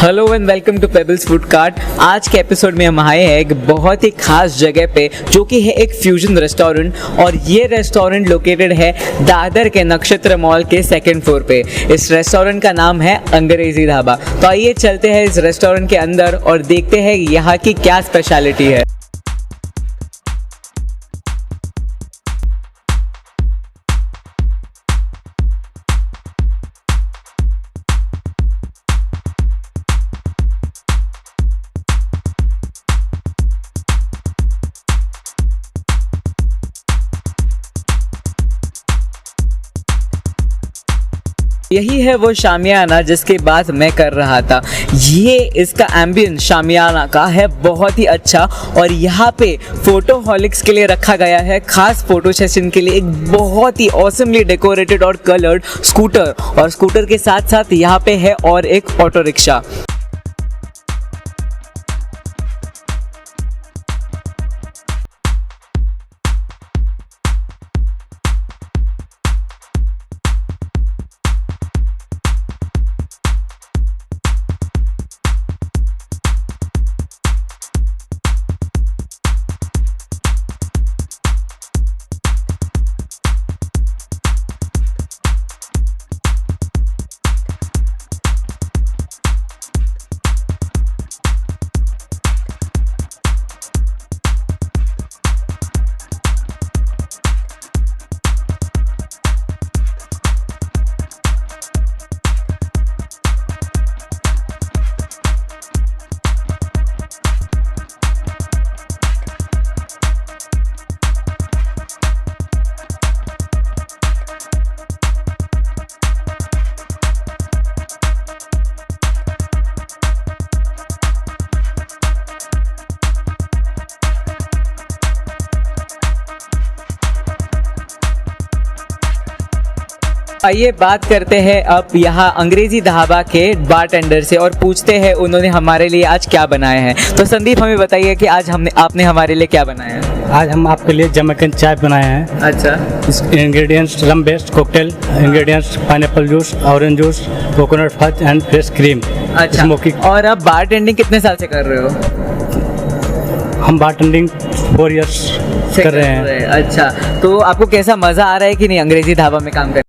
Hello and welcome to Pebbles food cart. आज के episode में हम आए हैं एक बहुत ही खास जगह पे जो कि है एक फ्यूजन रेस्टोरेंट, और ये रेस्टोरेंट लोकेटेड है दादर के नक्षत्र मॉल के सेकंड फ्लोर पे। इस रेस्टोरेंट का नाम है अंग्रेजी ढाबा। तो आइए चलते हैं इस रेस्टोरेंट के अंदर और देखते हैं यहाँ की क्या स्पेशलिटी है। यही है वो शामियाना जिसकी बात मैं कर रहा था। ये इसका एम्बियंस शामियाना का है बहुत ही अच्छा, और यहाँ पे फोटोहॉलिक्स के लिए रखा गया है खास फोटो सेशन के लिए एक बहुत ही ऑसमली डेकोरेटेड और कलर्ड स्कूटर, और स्कूटर के साथ साथ यहाँ पे है और एक ऑटो रिक्शा। आइए बात करते हैं अब यहाँ अंग्रेजी ढाबा के बारटेंडर से और पूछते हैं उन्होंने हमारे लिए आज क्या बनाए हैं। तो संदीप, हमें बताइए कि आज आपने हमारे लिए क्या बनाया है। आज हम आपके लिए जमैकन चाय बनाए हैं। अच्छा। इस ingredients rum based cocktail, ingredients pineapple juice, orange juice, coconut fudge and fresh cream. अच्छा। स्मोकिंग। और आप बारटेंडिंग कितने साल से कर रहे हो? हम बारटेंडिंग 4 इयर्स कर रहे हैं। अच्छा, तो आपको कैसा मज़ा आ रहा है कि नहीं अंग्रेजी ढाबा में काम कर?